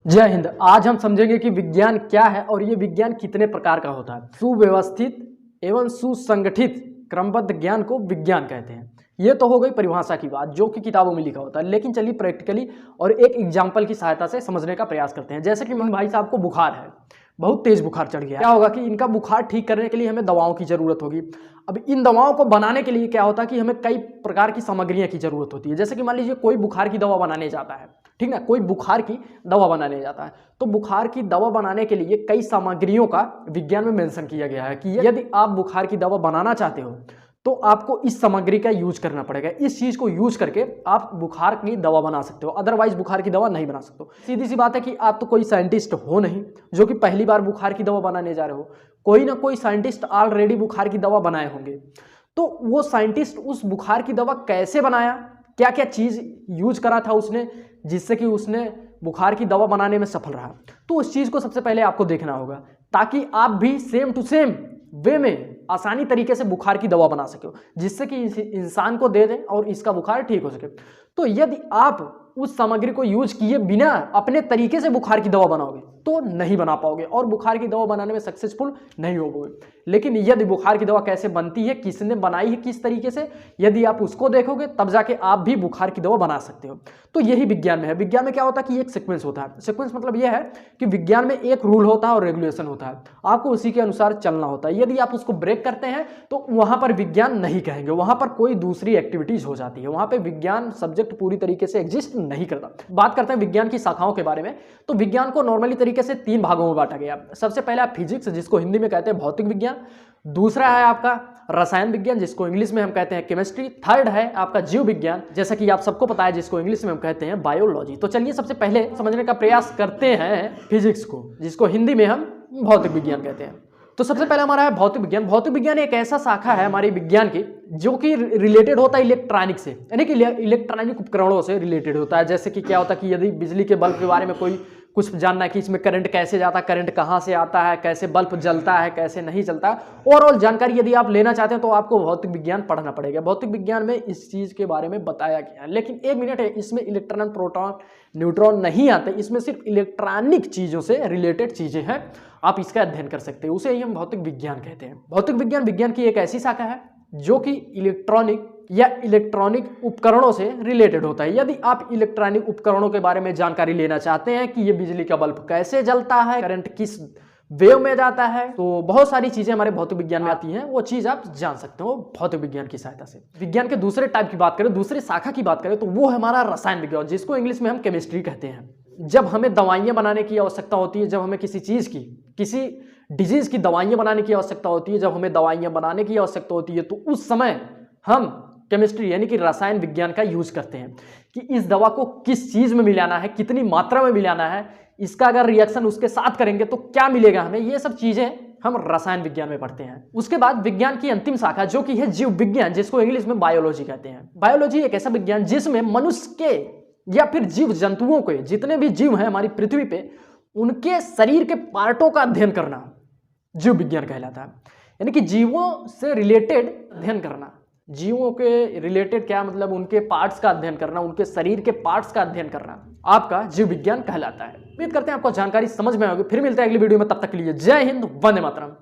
जय हिंद। आज हम समझेंगे कि विज्ञान क्या है और ये विज्ञान कितने प्रकार का होता है। सुव्यवस्थित एवं सुसंगठित क्रमबद्ध ज्ञान को विज्ञान कहते हैं। ये तो हो गई परिभाषा की बात जो कि किताबों में लिखा होता है, लेकिन चलिए प्रैक्टिकली और एक एग्जाम्पल की सहायता से समझने का प्रयास करते हैं। जैसे कि भाई साहब को बुखार है, बहुत तेज बुखार चढ़ गया, क्या होगा कि इनका बुखार ठीक करने के लिए हमें दवाओं की जरूरत होगी। अब इन दवाओं को बनाने के लिए क्या होता है कि हमें कई प्रकार की सामग्रियों की जरूरत होती है। जैसे कि मान लीजिए कोई बुखार की दवा बनाने जाता है, ठीक ना, कोई बुखार की दवा बनाने जाता है तो बुखार की दवा बनाने के लिए कई सामग्रियों का विज्ञान में मेंशन किया गया है कि यदि आप बुखार की दवा बनाना चाहते हो तो आपको इस सामग्री का यूज करना पड़ेगा। इस चीज को यूज करके आप बुखार की दवा बना सकते हो, अदरवाइज बुखार की दवा नहीं बना सकते हो। सीधी सी बात है कि आप तो कोई साइंटिस्ट हो नहीं जो कि पहली बार बुखार की दवा बनाने जा रहे हो। कोई ना कोई साइंटिस्ट ऑलरेडी बुखार की दवा बनाए होंगे। तो वो साइंटिस्ट उस बुखार की दवा कैसे बनाया, क्या क्या चीज यूज करा था उसने जिससे कि उसने बुखार की दवा बनाने में सफल रहा, तो उस चीज को सबसे पहले आपको देखना होगा ताकि आप भी सेम टू सेम वे में आसानी तरीके से बुखार की दवा बना सके, जिससे कि इंसान को दे दें और इसका बुखार ठीक हो सके। तो यदि आप उस सामग्री को यूज किए बिना अपने तरीके से बुखार की दवा बनाओगे तो नहीं बना पाओगे और बुखार की दवा बनाने में सक्सेसफुल नहीं होगे। लेकिन यदि बुखार की दवा कैसे बनती है, किसने बनाई है, किस तरीके से, यदि आप उसको देखोगे तब जाके आप भी बुखार की दवा बना सकते हो। तो यही विज्ञान में है। विज्ञान में क्या होता है कि एक सीक्वेंस होता है। सीक्वेंस मतलब यह है कि विज्ञान में एक रूल होता है और रेगुलेशन होता है, आपको उसी के अनुसार चलना होता है। यदि आप उसको ब्रेक करते हैं तो वहां पर विज्ञान नहीं कहेंगे, वहां पर कोई दूसरी एक्टिविटीज हो जाती है, वहां पर विज्ञान सब्जेक्ट पूरी तरीके से एग्जिस्ट नहीं करता। बात करते हैं विज्ञान की शाखाओं के बारे में। तो विज्ञान को नॉर्मली तरीके से तीन भागों में बांटा गया। सबसे पहला फिजिक्स, जिसको हिंदी में कहते हैं भौतिक विज्ञान। दूसरा है आपका रसायन विज्ञान, जिसको इंग्लिश में हम कहते हैं केमिस्ट्री। थर्ड है आपका जीव विज्ञान, जैसा कि आप सबको पता है, जिसको इंग्लिश में हम कहते हैं बायोलॉजी। तो चलिए सबसे पहले समझने का प्रयास करते हैं फिजिक्स को, जिसको हिंदी में हम भौतिक विज्ञान कहते हैं। तो सबसे पहले हमारा है भौतिक विज्ञान। भौतिक विज्ञान एक ऐसा शाखा है हमारे विज्ञान की जो कि रिलेटेड होता है इलेक्ट्रॉनिक से, यानी कि इलेक्ट्रॉनिक उपकरणों से रिलेटेड होता है। जैसे कि क्या होता है कि यदि बिजली के बल्ब के बारे में कोई कुछ जानना है कि इसमें करंट कैसे जाता है, करंट कहाँ से आता है, कैसे बल्ब जलता है, कैसे नहीं जलता है, ओवरऑल जानकारी यदि आप लेना चाहते हैं तो आपको भौतिक विज्ञान पढ़ना पड़ेगा। भौतिक विज्ञान में इस चीज के बारे में बताया गया है। लेकिन एक मिनट है, इसमें इलेक्ट्रॉन, प्रोटॉन, न्यूट्रॉन नहीं आते, इसमें सिर्फ इलेक्ट्रॉनिक चीजों से रिलेटेड चीजें हैं, आप इसका अध्ययन कर सकते हैं। उसे ही हम भौतिक विज्ञान कहते हैं। भौतिक विज्ञान की एक ऐसी शाखा है जो कि इलेक्ट्रॉनिक या इलेक्ट्रॉनिक उपकरणों से रिलेटेड होता है। यदि आप इलेक्ट्रॉनिक उपकरणों के बारे में जानकारी लेना चाहते हैं कि ये बिजली का बल्ब कैसे जलता है, करंट किस वेव में जाता है, तो बहुत सारी चीजें हमारे भौतिक विज्ञान में आती हैं, वो चीज आप जान सकते हो भौतिक विज्ञान की सहायता से। विज्ञान के दूसरे टाइप की बात करें, दूसरी शाखा की बात करें, तो वो है हमारा रसायन विज्ञान, जिसको इंग्लिश में हम केमिस्ट्री कहते हैं। जब हमें दवाइयां बनाने की आवश्यकता होती है, जब हमें किसी चीज की, किसी डिजीज की दवाइयां बनाने की आवश्यकता होती है, जब हमें दवाइयां बनाने की आवश्यकता होती है, तो उस समय हम केमिस्ट्री यानी कि रसायन विज्ञान का यूज करते हैं कि इस दवा को किस चीज में मिलाना है, कितनी मात्रा में मिलाना है, इसका अगर रिएक्शन उसके साथ करेंगे तो क्या मिलेगा हमें, ये सब चीजें हम रसायन विज्ञान में पढ़ते हैं। उसके बाद विज्ञान की अंतिम शाखा जो कि है जीव विज्ञान, जिसको इंग्लिश में बायोलॉजी कहते हैं। बायोलॉजी एक ऐसा विज्ञान जिसमें मनुष्य के या फिर जीव जंतुओं के, जितने भी जीव हैं हमारी पृथ्वी पे, उनके शरीर के पार्टों का अध्ययन करना जीव विज्ञान कहलाता है। यानी कि जीवों से रिलेटेड अध्ययन करना, जीवों के रिलेटेड क्या मतलब, उनके पार्ट्स का अध्ययन करना, उनके शरीर के पार्ट्स का अध्ययन करना आपका जीव विज्ञान कहलाता है। उम्मीद करते हैं आपको जानकारी समझ में आएगी। फिर मिलते हैं अगली वीडियो में, तब तक के लिए जय हिंद, वंदे मातरम।